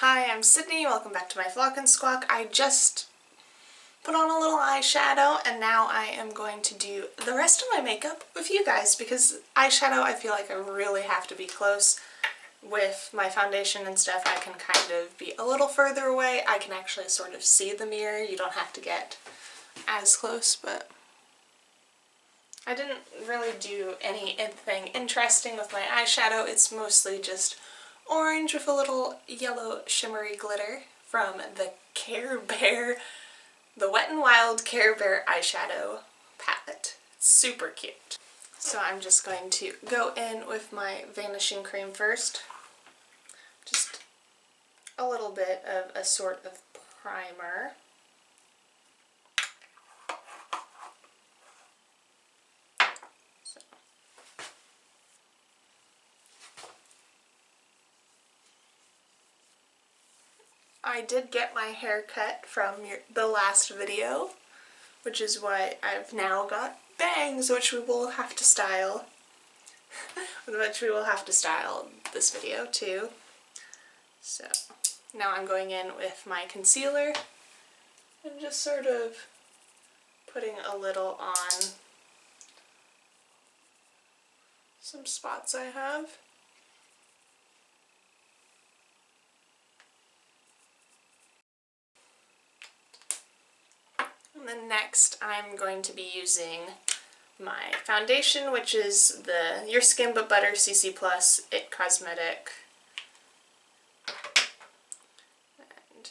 Hi, I'm Sydney. Welcome back to my Flock and Squawk. I just put on a little eyeshadow and now I am going to do the rest of my makeup with you guys because eyeshadow I feel like I really have to be close. With my foundation and stuff I can kind of be a little further away. I can actually sort of see the mirror. You don't have to get as close, but I didn't really do anything interesting with my eyeshadow. It's mostly just orange with a little yellow shimmery glitter from the Care Bear, the Wet n Wild Care Bear eyeshadow palette. It's super cute. So I'm just going to go in with my vanishing cream first. Just a little bit of a sort of primer. I did get my hair cut from the last video, which is why I've now got bangs, which we will have to style. Which we will have to style this video too. So now I'm going in with my concealer and just sort of putting a little on some spots I have. And then next I'm going to be using my foundation, which is the Your Skin But Butter CC Plus It Cosmetic. And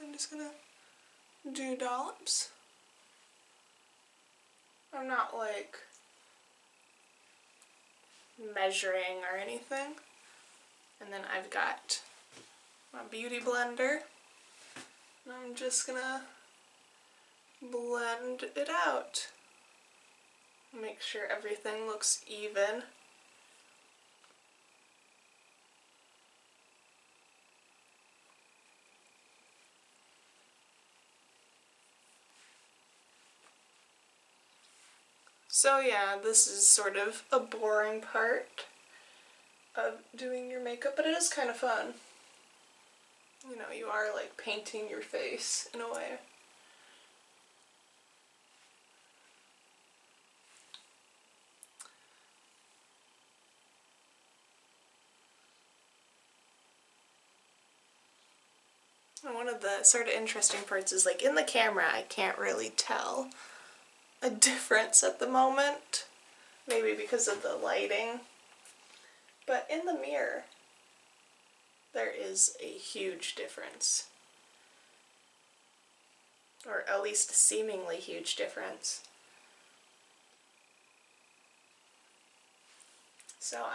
I'm just gonna do dollops. I'm not like measuring or anything. And then I've got my beauty blender. And I'm just gonna blend it out. Make sure everything looks even. So yeah, this is sort of a boring part of doing your makeup, but it is kind of fun. You know, you are like painting your face in a way. And one of the sort of interesting parts is like in the camera I can't really tell a difference at the moment, maybe because of the lighting, but in the mirror there is a huge difference, or at least a seemingly huge difference. So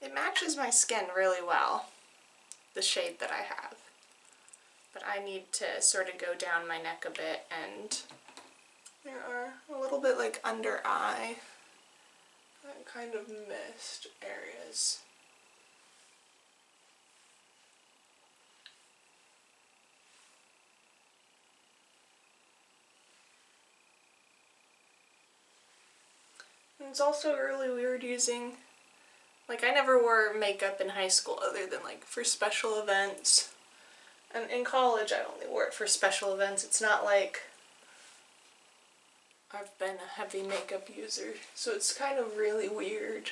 it matches my skin really well, the shade that I have. But I need to sort of go down my neck a bit, and there are a little bit like under eye, kind of missed areas. And it's also really weird using, like I never wore makeup in high school other than like for special events. And in college I only wore it for special events. It's not like I've been a heavy makeup user, so it's kind of really weird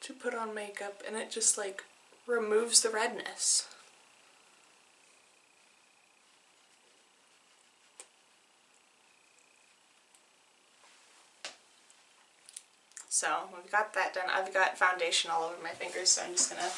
to put on makeup and it just like removes the redness. So we've got that done. I've got foundation all over my fingers, so I'm just gonna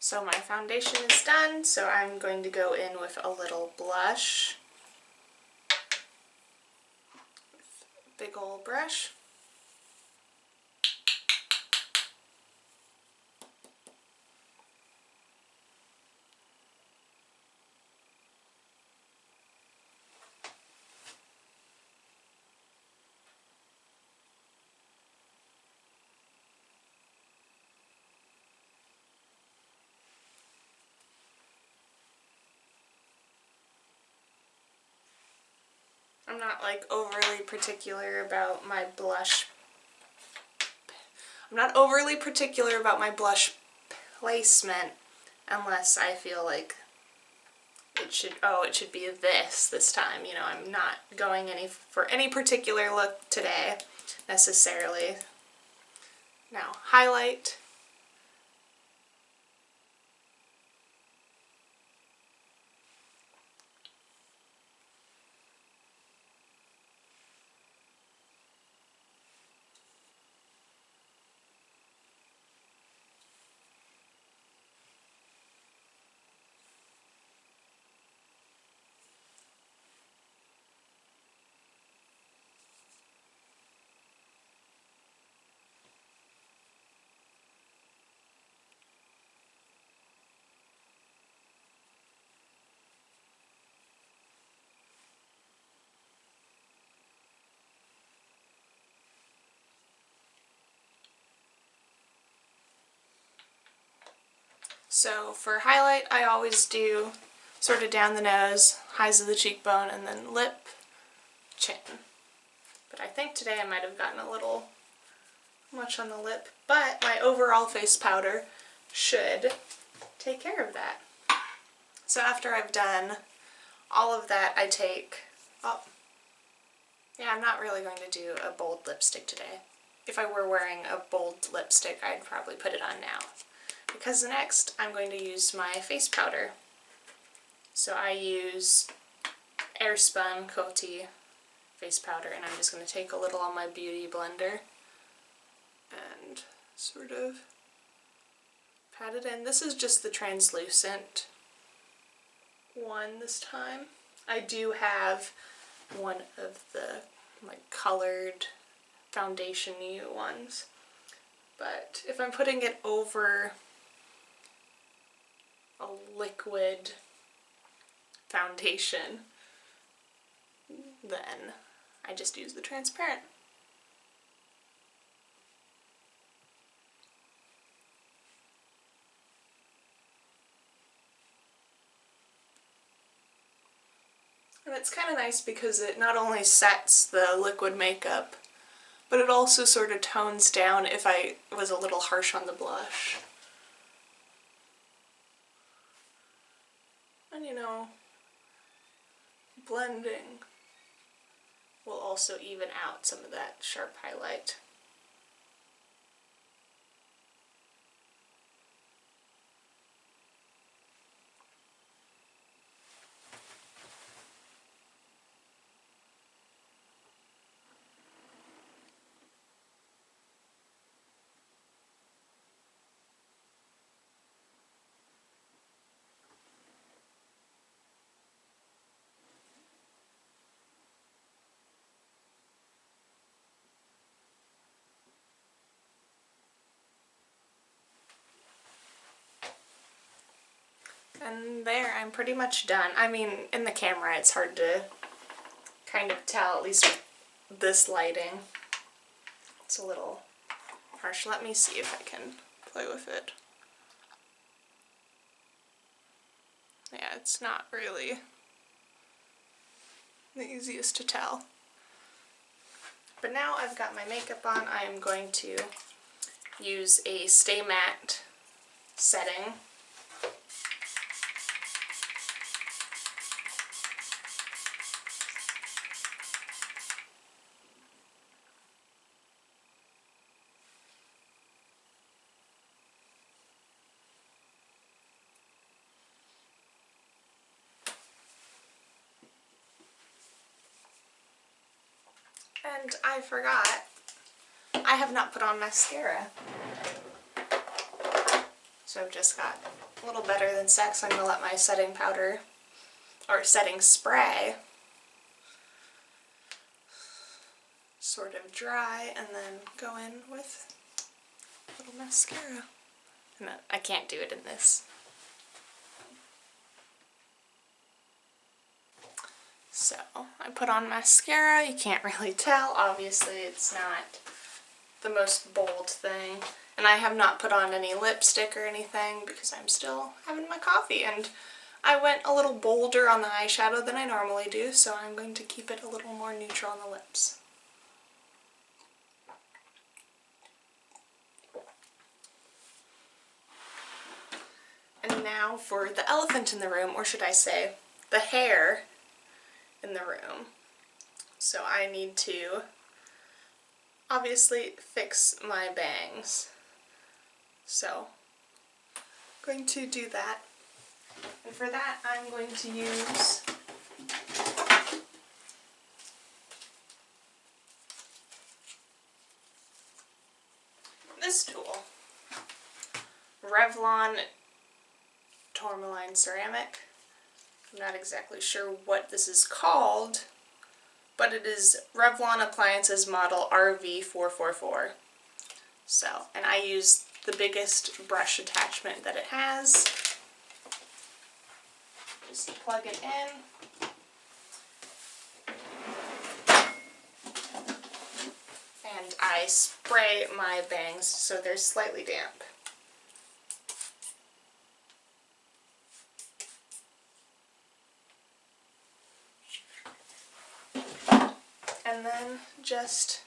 So my foundation is done, so I'm going to go in with a little blush. big old brush. I'm not like overly particular about my blush. I'm not overly particular about my blush placement unless I feel like it should be this time. You know, I'm not going for any particular look today necessarily. Now, highlight. So for highlight, I always do sort of down the nose, highs of the cheekbone, and then lip, chin. But I think today I might have gotten a little much on the lip, but my overall face powder should take care of that. So after I've done all of that, I take, yeah, I'm not really going to do a bold lipstick today. If I were wearing a bold lipstick, I'd probably put it on now. Because next I'm going to use my face powder. So I use Airspun Coty face powder, and I'm just going to take a little on my beauty blender and sort of pat it in. This is just the translucent one this time. I do have one of the like colored foundation-y ones, but if I'm putting it over a liquid foundation, then I just use the transparent. And it's kind of nice because it not only sets the liquid makeup, but it also sort of tones down if I was a little harsh on the blush. And you know, blending will also even out some of that sharp highlight. And there, I'm pretty much done. I mean, in the camera it's hard to kind of tell, at least with this lighting. It's a little harsh. Let me see if I can play with it. Yeah, it's not really the easiest to tell. But now I've got my makeup on, I'm going to use a Stay Matte setting. And I forgot, I have not put on mascara. So I've just got a little Better Than Sex. I'm going to let my setting powder, or setting spray, sort of dry and then go in with a little mascara. And I can't do it in this. So I put on mascara. You can't really tell. Obviously it's not the most bold thing. And I have not put on any lipstick or anything because I'm still having my coffee. And I went a little bolder on the eyeshadow than I normally do, so I'm going to keep it a little more neutral on the lips. And now for the elephant in the room, or should I say, the hair in the room. So I need to obviously fix my bangs. So I'm going to do that. And for that I'm going to use this tool. Revlon Tourmaline Ceramic. I'm not exactly sure what this is called, but it is Revlon Appliances model RV444. So, and I use the biggest brush attachment that it has. Just plug it in. And I spray my bangs so they're slightly damp. And then just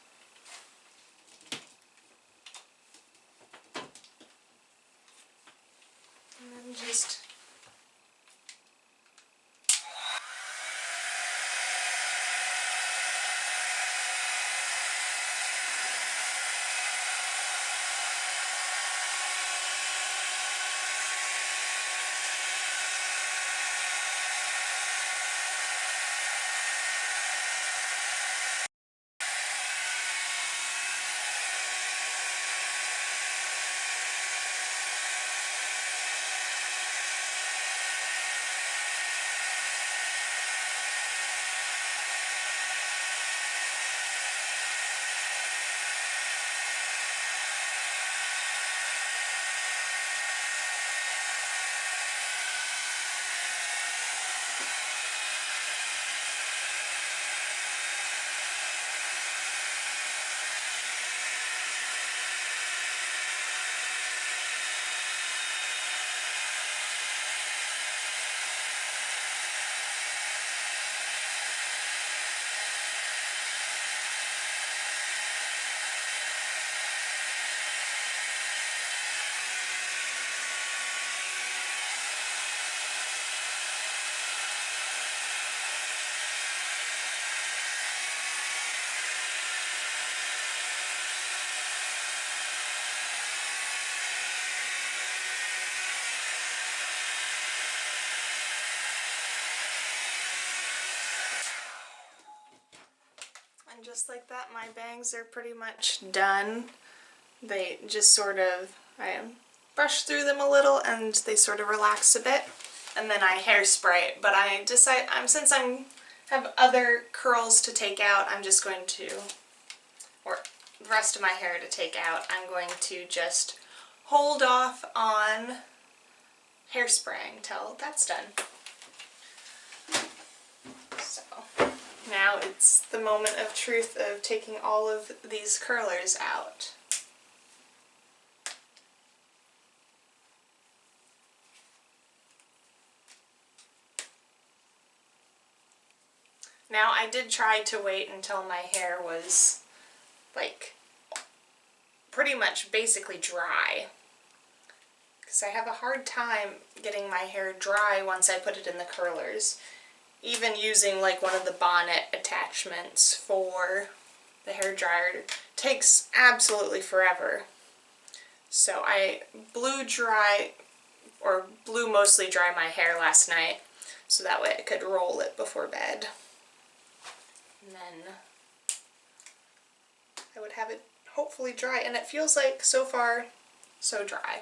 just like that, my bangs are pretty much done. They just sort of, I brush through them a little and they sort of relax a bit. And then I hairspray, but I decide, since I have other curls to take out, I'm just going to, or the rest of my hair to take out, I'm going to just hold off on hairspraying till that's done. So now it's the moment of truth of taking all of these curlers out. Now I did try to wait until my hair was like pretty much basically dry, because I have a hard time getting my hair dry once I put it in the curlers. Even using like one of the bonnet attachments for the hair dryer takes absolutely forever. So I blew mostly dry my hair last night so that way I could roll it before bed. And then I would have it hopefully dry, and it feels like so far so dry.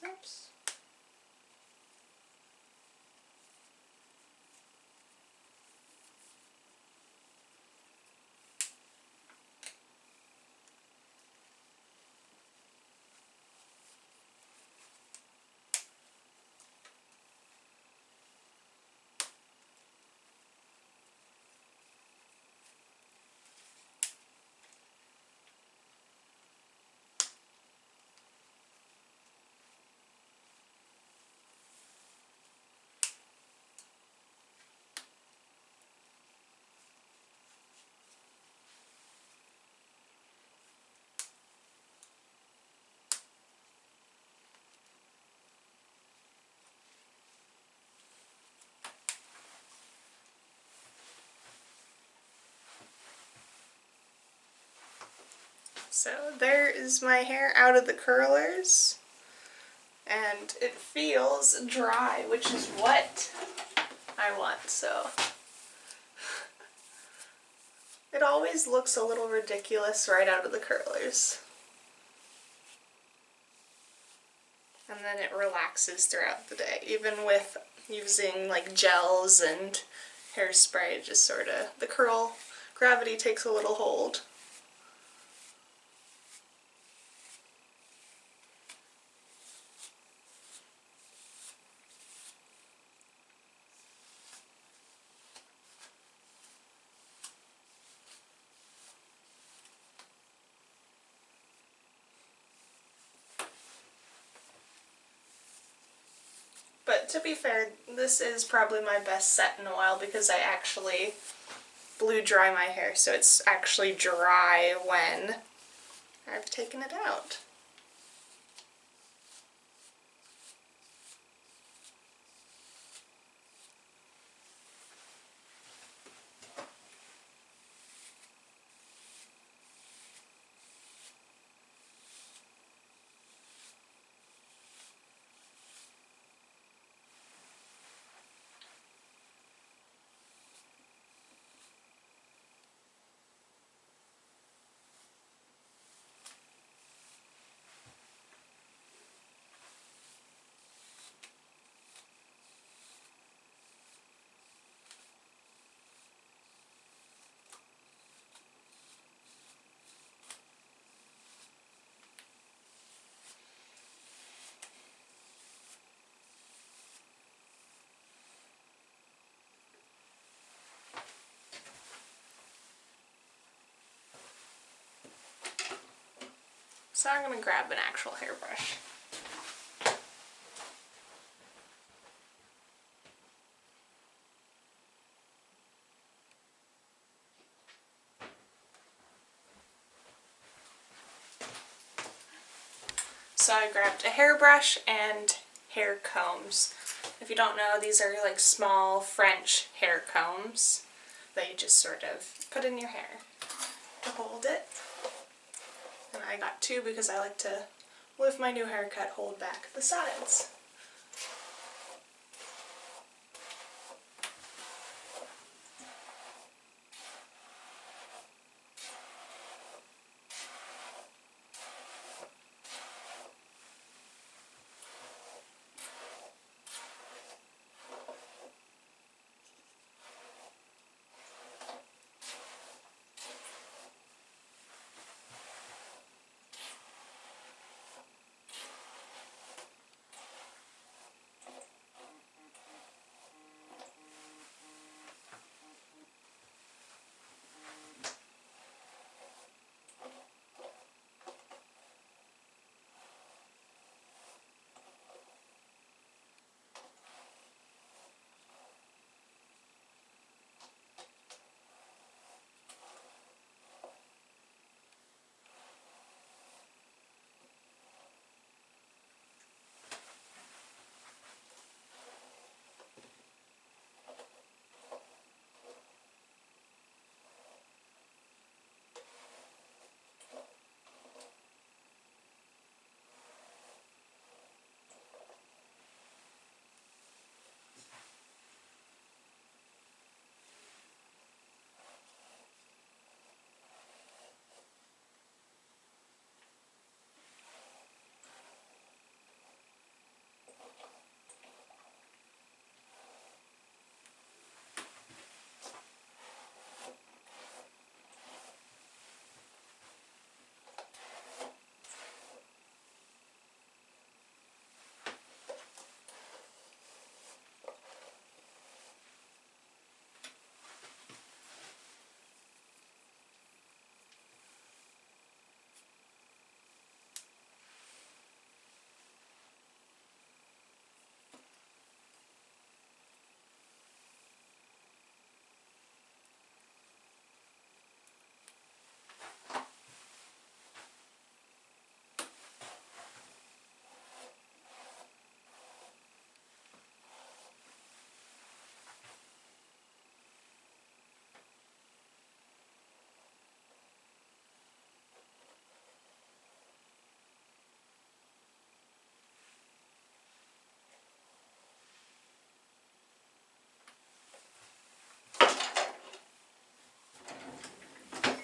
Oops. So there is my hair out of the curlers, and it feels dry, which is what I want, so. It always looks a little ridiculous right out of the curlers. And then it relaxes throughout the day, even with using like gels and hairspray, just sort of, the curl gravity takes a little hold. But to be fair, this is probably my best set in a while because I actually blew dry my hair, so it's actually dry when I've taken it out. So I'm going to grab an actual hairbrush. So I grabbed a hairbrush and hair combs. If you don't know, these are like small French hair combs that you just sort of put in your hair to hold it. And I got two because I like to, with my new haircut, hold back the sides.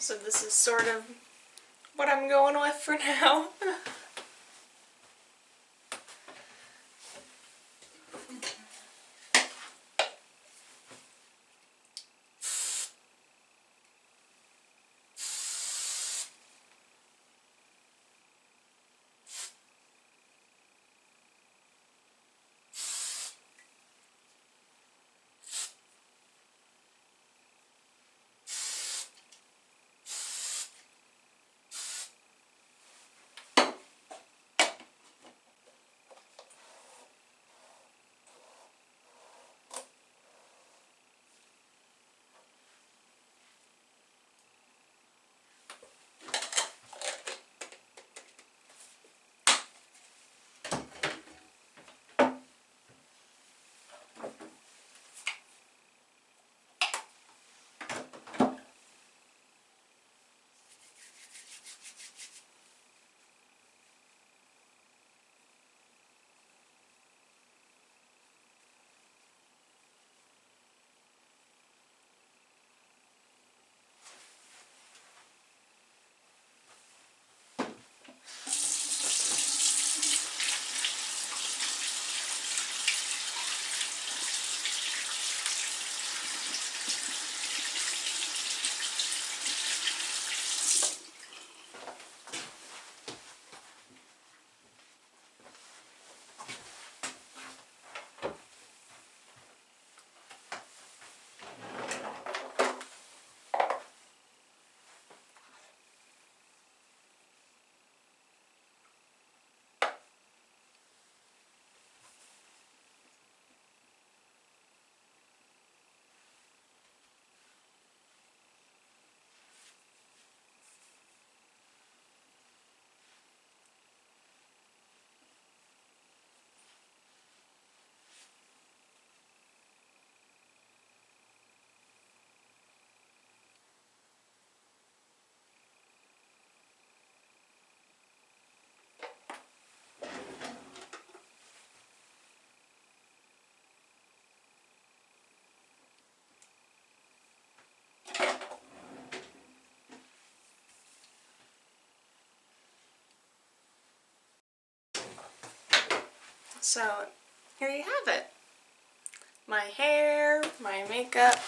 So this is sort of what I'm going with for now. So here you have it. My hair, my makeup,